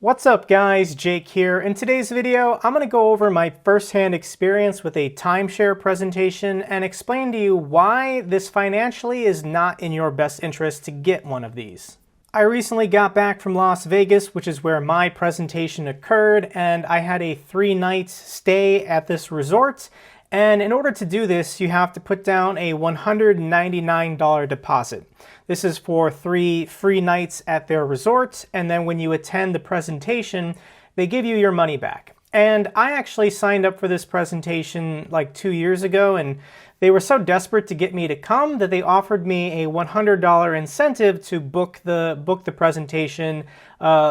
What's up guys, Jake here. In today's video, I'm going to go over my first-hand experience with a timeshare presentation and explain to you why this financially is not in your best interest to get one of these. I recently got back from Las Vegas, which is where my presentation occurred, and I had a 3-night stay at this resort. And in order to do this, you have to put down a $199 deposit. This is for 3 free nights at their resort, and then when you attend the presentation, they give you your money back. And I actually signed up for this presentation like 2 years ago, and they were so desperate to get me to come that they offered me a $100 incentive to book the presentation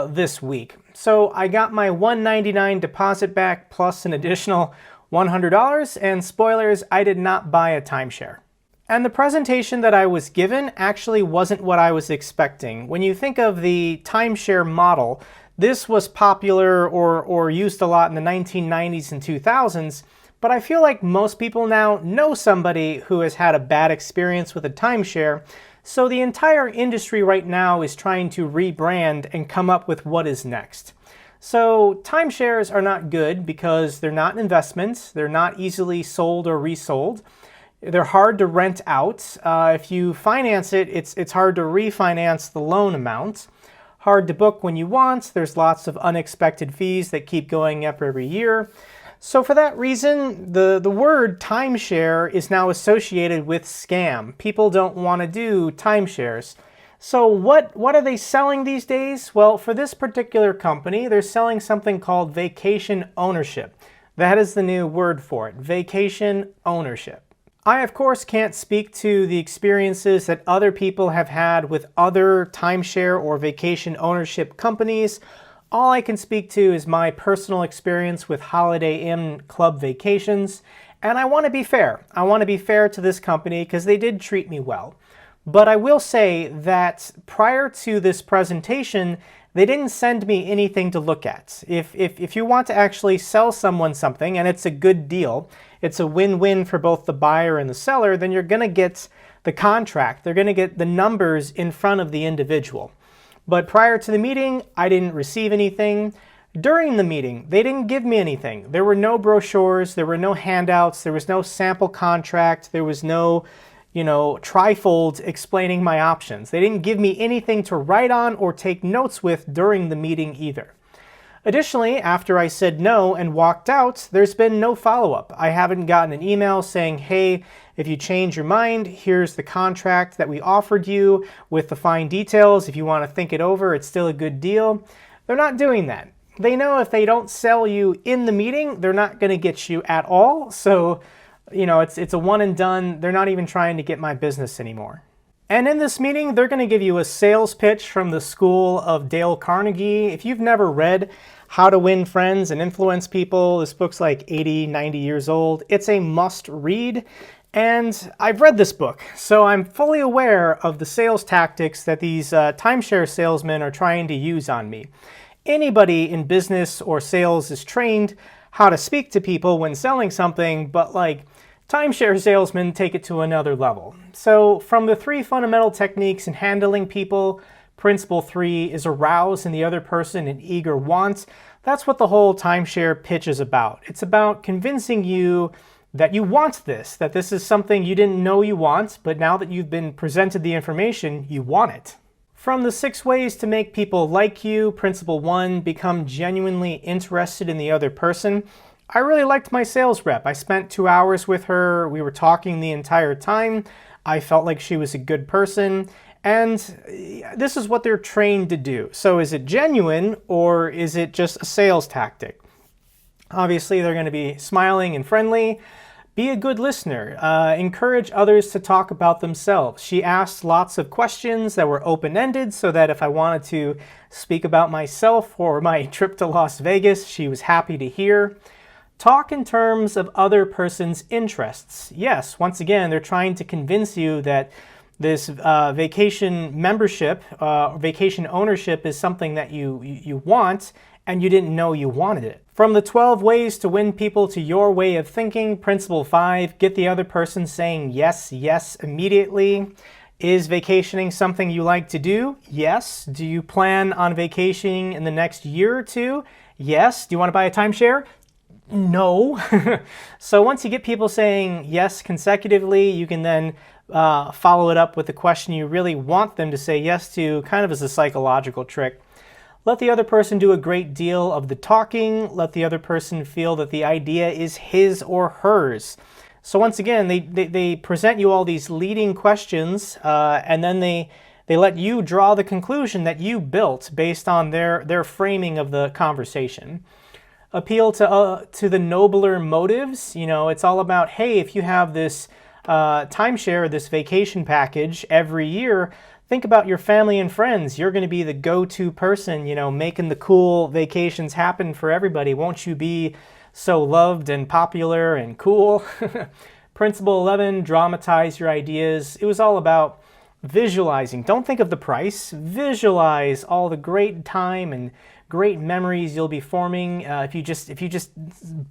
this week. So I got my $199 deposit back plus an additional $100, and spoilers, I did not buy a timeshare. And the presentation that I was given actually wasn't what I was expecting. When you think of the timeshare model, this was popular or used a lot in the 1990s and 2000s, but I feel like most people now know somebody who has had a bad experience with a timeshare, so the entire industry right now is trying to rebrand and come up with what is next. So timeshares are not good because they're not investments, they're not easily sold or resold, they're hard to rent out. If you finance it, it's hard to refinance the loan amount. Hard to book when you want, there's lots of unexpected fees that keep going up every year. So for that reason, the word timeshare is now associated with scam. People don't want to do timeshares. So what are they selling these days? Well, for this particular company, they're selling something called vacation ownership. That is the new word for it, vacation ownership. I, of course, can't speak to the experiences that other people have had with other timeshare or vacation ownership companies. All I can speak to is my personal experience with Holiday Inn Club Vacations, and I want to be fair. I want to be fair to this company because they did treat me well. But I will say that prior to this presentation, they didn't send me anything to look at. If you want to actually sell someone something, and it's a good deal, it's a win-win for both the buyer and the seller, then you're going to get the contract. They're going to get the numbers in front of the individual. But prior to the meeting, I didn't receive anything. During the meeting, they didn't give me anything. There were no brochures, there were no handouts, there was no sample contract, there was no trifold explaining my options. They didn't give me anything to write on or take notes with during the meeting either. Additionally, after I said no and walked out, there's been no follow-up. I haven't gotten an email saying, hey, if you change your mind, here's the contract that we offered you with the fine details. If you want to think it over, it's still a good deal. They're not doing that. They know if they don't sell you in the meeting, they're not going to get you at all. So it's a one and done. They're not even trying to get my business anymore. And in this meeting, they're going to give you a sales pitch from the school of Dale Carnegie. If you've never read How to Win Friends and Influence People, this book's like 80, 90 years old. It's a must read. And I've read this book, so I'm fully aware of the sales tactics that these timeshare salesmen are trying to use on me. Anybody in business or sales is trained how to speak to people when selling something, but timeshare salesmen take it to another level. So from the 3 fundamental techniques in handling people, principle 3 is arouse in the other person an eager want. That's what the whole timeshare pitch is about. It's about convincing you that you want this, that this is something you didn't know you want, but now that you've been presented the information, you want it. From the 6 ways to make people like you, principle 1, become genuinely interested in the other person. I really liked my sales rep. I spent 2 hours with her. We were talking the entire time. I felt like she was a good person. And this is what they're trained to do. So is it genuine or is it just a sales tactic? Obviously, they're going to be smiling and friendly. Be a good listener. Encourage others to talk about themselves. She asked lots of questions that were open-ended so that if I wanted to speak about myself or my trip to Las Vegas, she was happy to hear. Talk in terms of other person's interests. Yes, once again, they're trying to convince you that this vacation membership, vacation ownership is something that you want and you didn't know you wanted it. From the 12 ways to win people to your way of thinking, principle 5, get the other person saying yes, yes immediately. Is vacationing something you like to do? Yes. Do you plan on vacationing in the next year or two? Yes. Do you want to buy a timeshare? No. So once you get people saying yes consecutively, you can then follow it up with the question you really want them to say yes to, kind of as a psychological trick. Let the other person do a great deal of the talking. Let the other person feel that the idea is his or hers. So once again, they present you all these leading questions, and then they let you draw the conclusion that you built based on their framing of the conversation. Appeal to the nobler motives. You know, it's all about, hey, if you have this timeshare, this vacation package every year, think about your family and friends. You're going to be the go-to person, you know, making the cool vacations happen for everybody. Won't you be so loved and popular and cool? Principle 11, dramatize your ideas. It was all about visualizing. Don't think of the price. Visualize all the great time and great memories you'll be forming if you just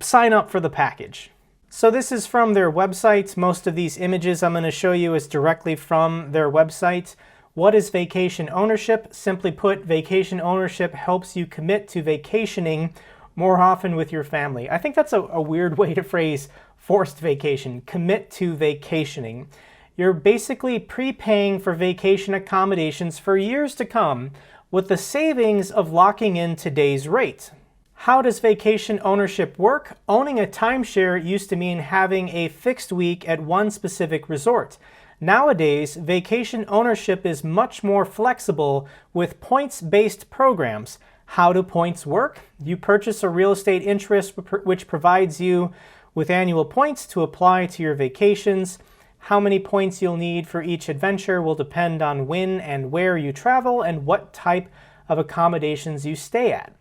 sign up for the package. So this is from their website. Most of these images I'm going to show you is directly from their website. What is vacation ownership? Simply put, vacation ownership helps you commit to vacationing more often with your family. I think that's a weird way to phrase forced vacation. Commit to vacationing. You're basically prepaying for vacation accommodations for years to come with the savings of locking in today's rate. How does vacation ownership work? Owning a timeshare used to mean having a fixed week at one specific resort. Nowadays, vacation ownership is much more flexible with points-based programs. How do points work? You purchase a real estate interest which provides you with annual points to apply to your vacations. How many points you'll need for each adventure will depend on when and where you travel and what type of accommodations you stay at.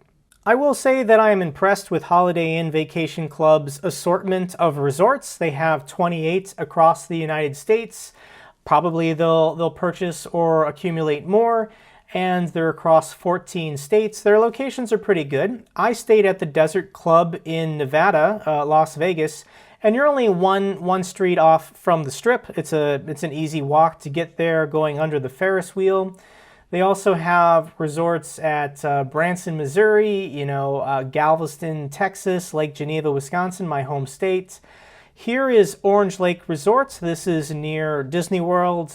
I will say that I am impressed with Holiday Inn Vacation Club's assortment of resorts. They have 28 across the United States. Probably they'll purchase or accumulate more, and they're across 14 states. Their locations are pretty good. I stayed at the Desert Club in Nevada, Las Vegas, and you're only one street off from the Strip. It's an easy walk to get there going under the Ferris wheel. They also have resorts at Branson, Missouri, Galveston, Texas, Lake Geneva, Wisconsin, my home state. Here is Orange Lake Resorts. This is near Disney World,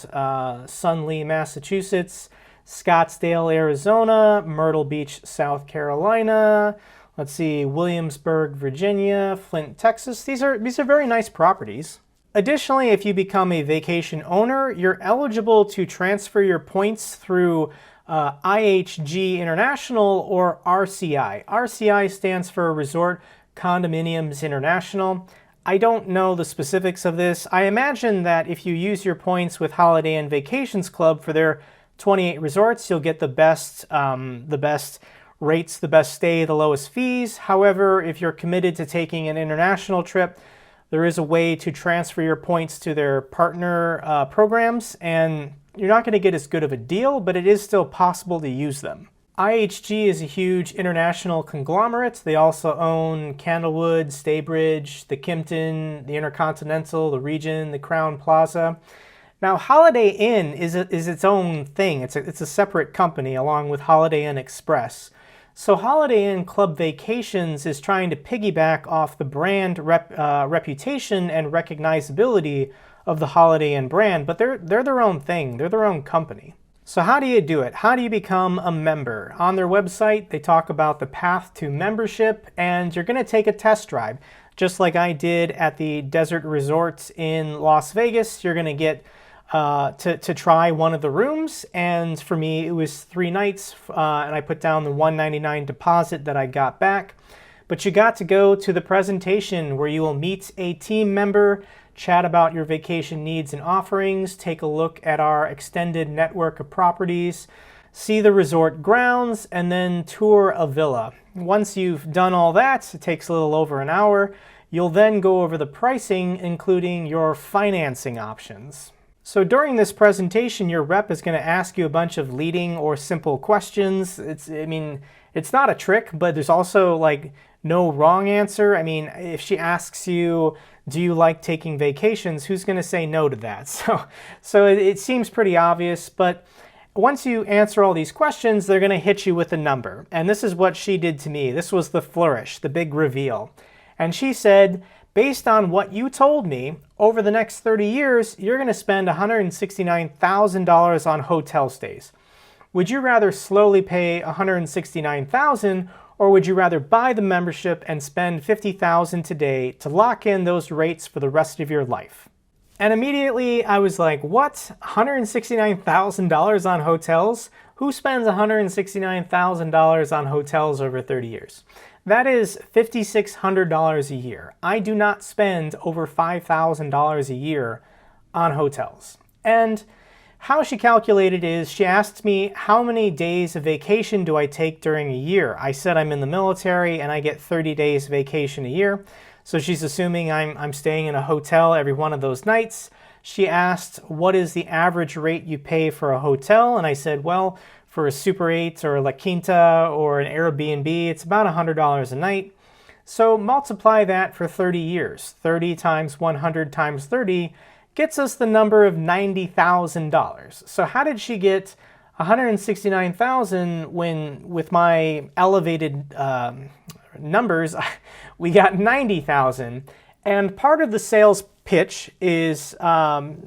Sunlee, Massachusetts, Scottsdale, Arizona, Myrtle Beach, South Carolina. Let's see, Williamsburg, Virginia, Flint, Texas. These are very nice properties. Additionally, if you become a vacation owner, you're eligible to transfer your points through IHG International or RCI. RCI stands for Resort Condominiums International. I don't know the specifics of this. I imagine that if you use your points with Holiday Inn Vacations Club for their 28 resorts, you'll get the best rates, the best stay, the lowest fees. However, if you're committed to taking an international trip, there is a way to transfer your points to their partner programs, and you're not going to get as good of a deal, but it is still possible to use them. IHG is a huge international conglomerate. They also own Candlewood, Staybridge, the Kimpton, the Intercontinental, the Regent, the Crown Plaza. Now, Holiday Inn is its own thing. It's a separate company along with Holiday Inn Express. So Holiday Inn Club Vacations is trying to piggyback off the brand reputation and recognizability of the Holiday Inn brand, but they're their own thing. They're their own company. So how do you do it? How do you become a member? On their website, they talk about the path to membership, and you're going to take a test drive. Just like I did at the Desert Resort in Las Vegas, you're going to get to try one of the rooms, and for me it was 3 nights, and I put down the $199 deposit that I got back. But you got to go to the presentation where you will meet a team member, chat about your vacation needs and offerings, take a look at our extended network of properties, see the resort grounds, and then tour a villa. Once you've done all that, it takes a little over an hour, you'll then go over the pricing, including your financing options. So during this presentation, your rep is going to ask you a bunch of leading or simple questions. It's not a trick, but there's also like no wrong answer. I mean, if she asks you, do you like taking vacations, who's going to say no to that? So it seems pretty obvious, but once you answer all these questions, they're going to hit you with a number. And this is what she did to me. This was the flourish, the big reveal. And she said, based on what you told me, over the next 30 years, you're going to spend $169,000 on hotel stays. Would you rather slowly pay $169,000, or would you rather buy the membership and spend $50,000 today to lock in those rates for the rest of your life? And immediately I was like, what? $169,000 on hotels? Who spends $169,000 on hotels over 30 years? That is $5,600 a year. I do not spend over $5,000 a year on hotels. And how she calculated is, she asked me, how many days of vacation do I take during a year? I said I'm in the military and I get 30 days vacation a year. So she's assuming I'm staying in a hotel every one of those nights. She asked, what is the average rate you pay for a hotel? And I said, well, for a Super 8 or a La Quinta or an Airbnb, it's about $100 a night. So multiply that for 30 years. 30 times 100 times 30 gets us the number of $90,000. So how did she get $169,000 when, with my elevated numbers, we got $90,000? And part of the sales pitch is heightening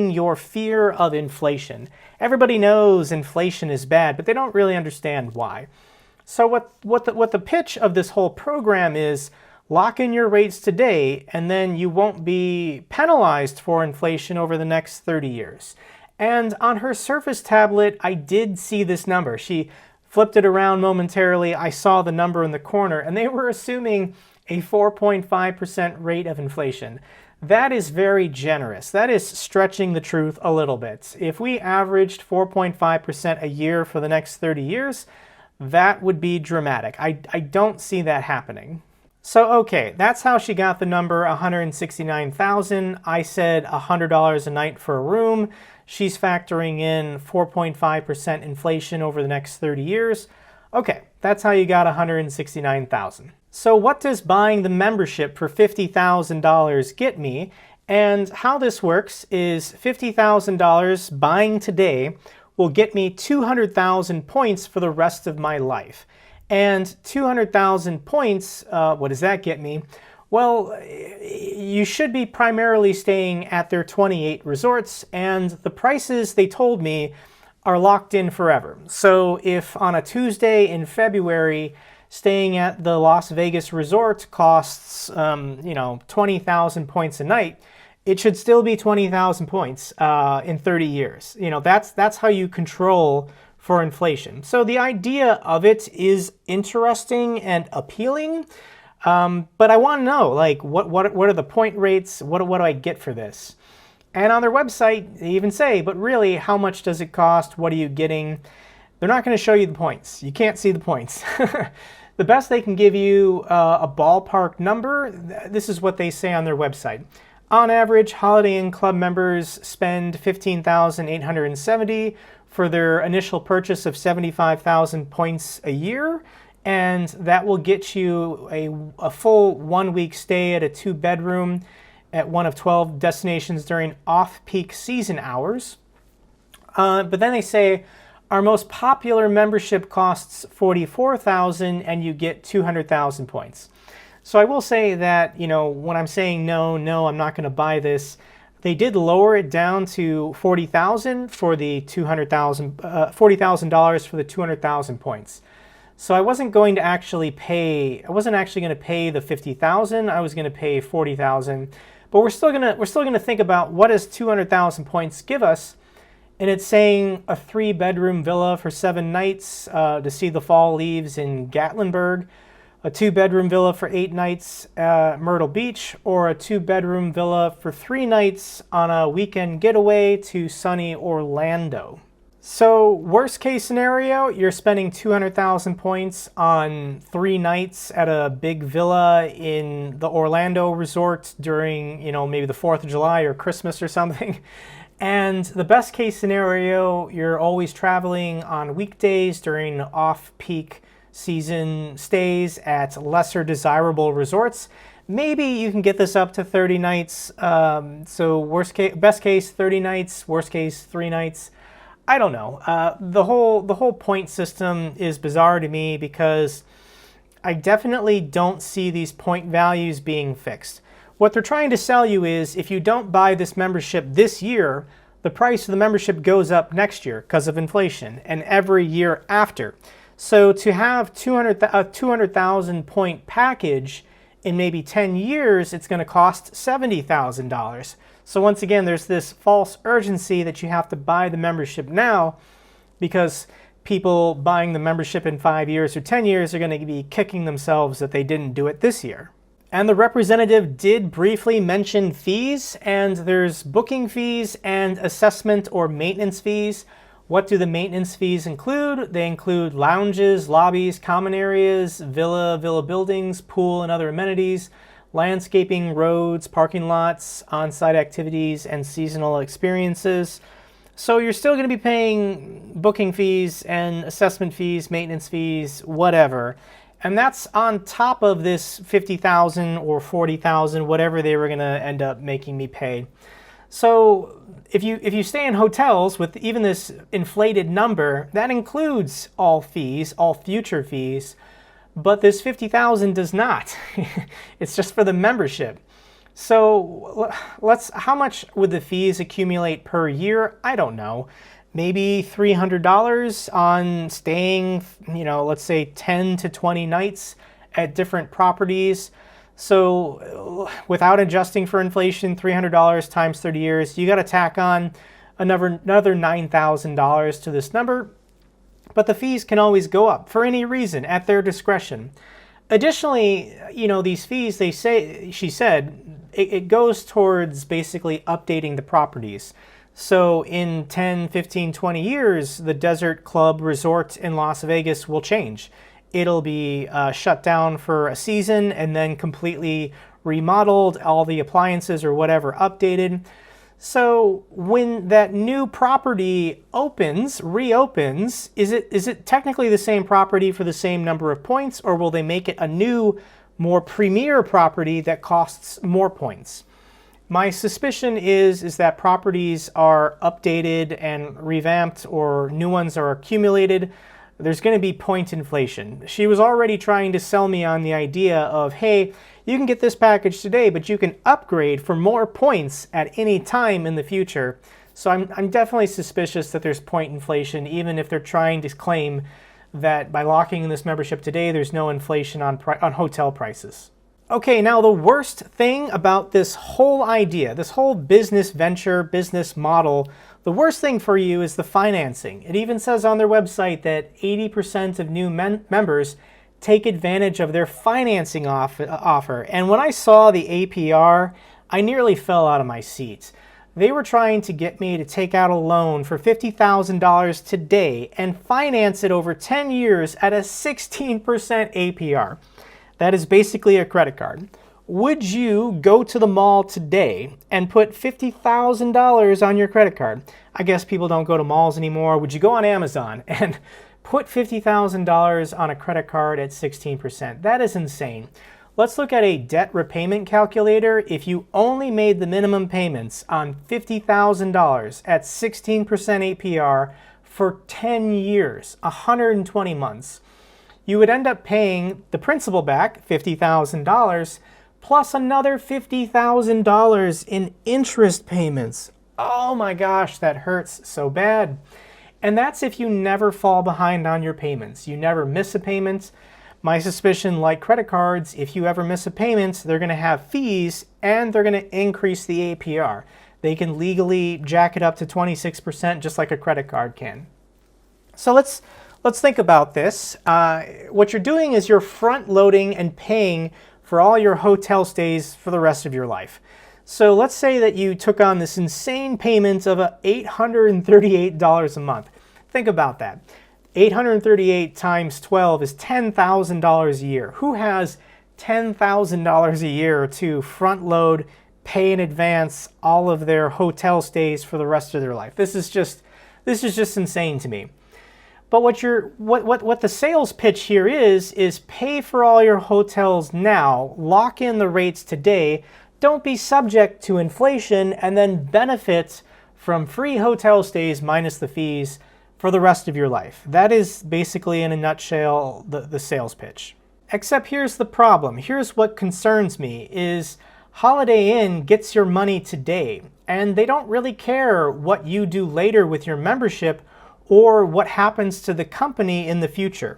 your fear of inflation. Everybody knows inflation is bad, but they don't really understand why. So what the pitch of this whole program is, lock in your rates today, and then you won't be penalized for inflation over the next 30 years. And on her Surface tablet, I did see this number. She flipped it around momentarily. I saw the number in the corner, and they were assuming a 4.5% rate of inflation. That is very generous. That is stretching the truth a little bit. If we averaged 4.5% a year for the next 30 years, that would be dramatic. I don't see that happening. So okay, that's how she got the number $169,000. I said $100 a night for a room. She's factoring in 4.5% inflation over the next 30 years. Okay, that's how you got $169,000. So what does buying the membership for $50,000 get me? And how this works is $50,000 buying today will get me 200,000 points for the rest of my life. And 200,000 points, what does that get me? Well, you should be primarily staying at their 28 resorts, and the prices they told me are locked in forever. So if on a Tuesday in February, staying at the Las Vegas resort costs, 20,000 points a night, it should still be 20,000 points in 30 years. That's how you control for inflation. So the idea of it is interesting and appealing, but I want to know, like, what are the point rates? What do I get for this? And on their website, they even say, but really, how much does it cost? What are you getting? They're not going to show you the points. You can't see the points. The best they can give you a ballpark number, this is what they say on their website. On average, Holiday Inn Club members spend $15,870 for their initial purchase of 75,000 points a year, and that will get you a full 1 week stay at a 2-bedroom at one of 12 destinations during off-peak season hours. But then they say, our most popular membership costs $44,000 and you get 200,000 points. So I will say that, when I'm saying no, I'm not going to buy this, they did lower it down to $40,000 for the $40,000 for the 200,000 points. So I wasn't going to actually pay. I wasn't actually going to pay the $50,000. I was going to pay $40,000. But we're still gonna think about, what does 200,000 points give us? And it's saying a 3-bedroom villa for 7 nights to see the fall leaves in Gatlinburg, a 2-bedroom villa for 8 nights at Myrtle Beach, or a 2-bedroom villa for 3 nights on a weekend getaway to sunny Orlando. So worst case scenario, you're spending 200,000 points on 3 nights at a big villa in the Orlando resort during, maybe the 4th of July or Christmas or something. And the best case scenario, you're always traveling on weekdays during off-peak season stays at lesser desirable resorts. Maybe you can get this up to 30 nights. So best case 30 nights, worst case 3 nights. I don't know. The whole point system is bizarre to me because I definitely don't see these point values being fixed. What they're trying to sell you is if you don't buy this membership this year, the price of the membership goes up next year because of inflation and every year after. So to have a 200,000 point package in maybe 10 years, it's going to cost $70,000. So once again, there's this false urgency that you have to buy the membership now because people buying the membership in 5 years or 10 years are going to be kicking themselves that they didn't do it this year. And the representative did briefly mention fees, and there's booking fees and assessment or maintenance fees. What do the maintenance fees include? They include lounges, lobbies, common areas, villa buildings, pool and other amenities, landscaping, roads, parking lots, on-site activities, and seasonal experiences. So you're still going to be paying booking fees and assessment fees, maintenance fees, whatever. And that's on top of this $50,000 or $40,000, whatever they were going to end up making me pay. So if you stay in hotels with even this inflated number, that includes all fees, all future fees, but this $50,000 does not. It's just for the membership. So how much would the fees accumulate per year? I don't know. Maybe $300 on staying, let's say 10 to 20 nights at different properties. So without adjusting for inflation, $300 times 30 years, you got to tack on another $9,000 to this number. But the fees can always go up for any reason at their discretion. Additionally, these fees, she said, it goes towards basically updating the properties. So in 10, 15, 20 years, the Desert Club Resort in Las Vegas will change. It'll be shut down for a season and then completely remodeled, all the appliances or whatever updated. So when that new property reopens, is it technically the same property for the same number of points, or will they make it a new, more premier property that costs more points? My suspicion is that properties are updated and revamped or new ones are accumulated. There's going to be point inflation. She was already trying to sell me on the idea of, hey, you can get this package today, but you can upgrade for more points at any time in the future. So I'm definitely suspicious that there's point inflation, even if they're trying to claim that by locking in this membership today, there's no inflation on hotel prices. Okay, now the worst thing about this whole idea, this whole business venture, business model, the worst thing for you is the financing. It even says on their website that 80% of new members take advantage of their financing offer. And when I saw the APR, I nearly fell out of my seat. They were trying to get me to take out a loan for $50,000 today and finance it over 10 years at a 16% APR. That is basically a credit card. Would you go to the mall today and put $50,000 on your credit card? I guess people don't go to malls anymore. Would you go on Amazon and put $50,000 on a credit card at 16%? That is insane. Let's look at a debt repayment calculator. If you only made the minimum payments on $50,000 at 16% APR for 10 years, 120 months, you would end up paying the principal back, $50,000, plus another $50,000 in interest payments. Oh my gosh, that hurts so bad. And that's if you never fall behind on your payments. You never miss a payment. My suspicion, like credit cards, if you ever miss a payment, they're going to have fees and they're going to increase the APR. They can legally jack it up to 26% just like a credit card can. So let's think about this. What you're doing is you're front loading and paying for all your hotel stays for the rest of your life. So let's say that you took on this insane payment of $838 a month. Think about that. 838 times 12 is $10,000 a year. Who has $10,000 a year to front load, pay in advance all of their hotel stays for the rest of their life? This is just insane to me. But what the sales pitch here is pay for all your hotels now, lock in the rates today, don't be subject to inflation, and then benefit from free hotel stays minus the fees for the rest of your life. That is basically, in a nutshell, the sales pitch. Except here's the problem. Here's what concerns me is Holiday Inn gets your money today, and they don't really care what you do later with your membership or what happens to the company in the future.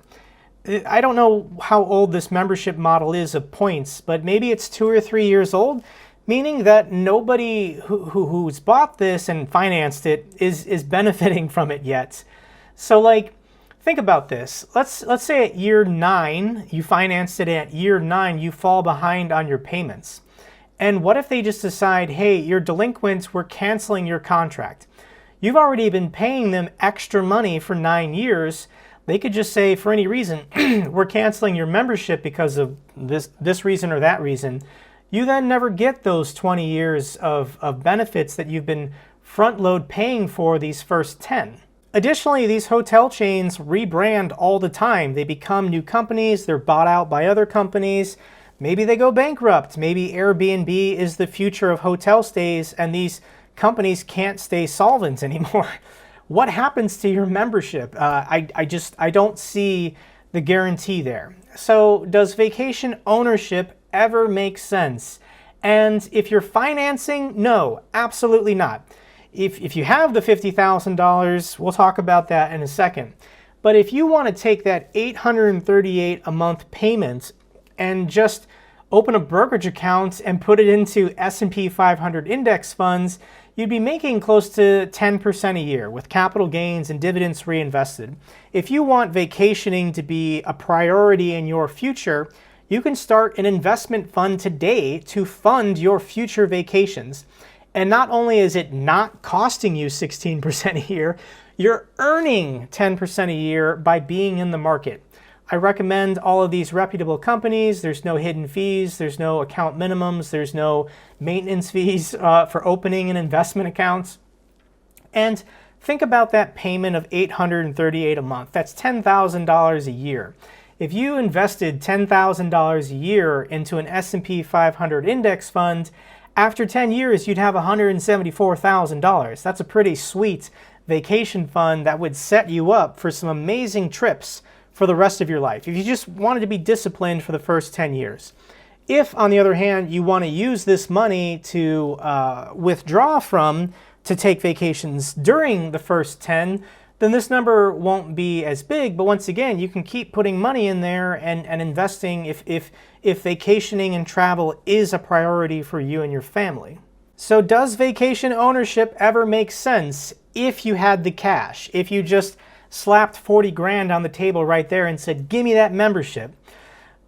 I don't know how old this membership model is of points, but maybe it's 2 or 3 years old, meaning that nobody who's bought this and financed it is benefiting from it yet. So like, think about this. Let's say at year 9, you financed it, at year 9, you fall behind on your payments. And what if they just decide, hey, you're delinquent, we're canceling your contract? You've already been paying them extra money for 9 years. They could just say, for any reason, we're canceling your membership because of this reason or that reason. You then never get those 20 years of benefits that you've been front-load paying for these first 10. Additionally, these hotel chains rebrand all the time. They become new companies, they're bought out by other companies. Maybe they go bankrupt. Maybe Airbnb is the future of hotel stays and these companies can't stay solvent anymore. What happens to your membership? I don't see the guarantee there. So does vacation ownership ever make sense? And if you're financing, no, absolutely not. If you have the $50,000, we'll talk about that in a second. But if you want to take that $838 a month payment and just open a brokerage account and put it into S&P 500 index funds, you'd be making close to 10% a year with capital gains and dividends reinvested. If you want vacationing to be a priority in your future, you can start an investment fund today to fund your future vacations. And not only is it not costing you 16% a year, you're earning 10% a year by being in the market. I recommend all of these reputable companies. There's no hidden fees, there's no account minimums, there's no maintenance fees for opening and investment accounts. And think about that payment of $838 a month. That's $10,000 a year. If you invested $10,000 a year into an S&P 500 index fund, after 10 years, you'd have $174,000. That's a pretty sweet vacation fund that would set you up for some amazing trips for the rest of your life, if you just wanted to be disciplined for the first 10 years. If, on the other hand, you want to use this money to withdraw from to take vacations during the first 10, then this number won't be as big. But once again, you can keep putting money in there and investing if vacationing and travel is a priority for you and your family. So does vacation ownership ever make sense if you had the cash? If you just slapped 40 grand on the table right there and said, give me that membership?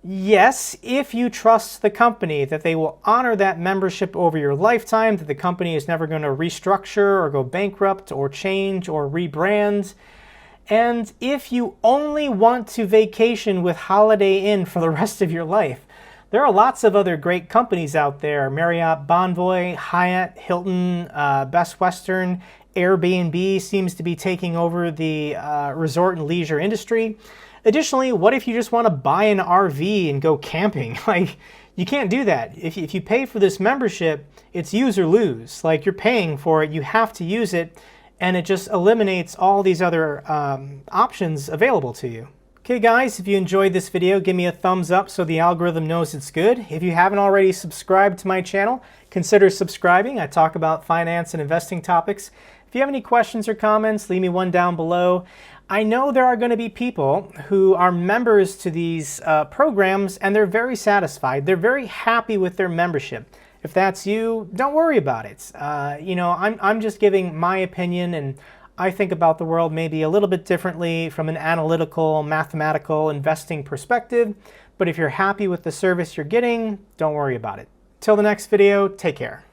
Yes, if you trust the company that they will honor that membership over your lifetime, that the company is never going to restructure or go bankrupt or change or rebrand. And if you only want to vacation with Holiday Inn for the rest of your life, there are lots of other great companies out there. Marriott, Bonvoy, Hyatt, Hilton, Best Western, Airbnb seems to be taking over the resort and leisure industry. Additionally, what if you just want to buy an RV and go camping? Like, you can't do that. If you pay for this membership, it's use or lose. Like, you're paying for it, you have to use it, and it just eliminates all these other options available to you. Okay guys, if you enjoyed this video, give me a thumbs up so the algorithm knows it's good. If you haven't already subscribed to my channel, consider subscribing. I talk about finance and investing topics. If you have any questions or comments, leave me one down below. I know there are going to be people who are members to these programs and they're very satisfied. They're very happy with their membership. If that's you, don't worry about it. You know, I'm just giving my opinion, and I think about the world maybe a little bit differently from an analytical, mathematical investing perspective. But if you're happy with the service you're getting, don't worry about it. Till the next video, take care.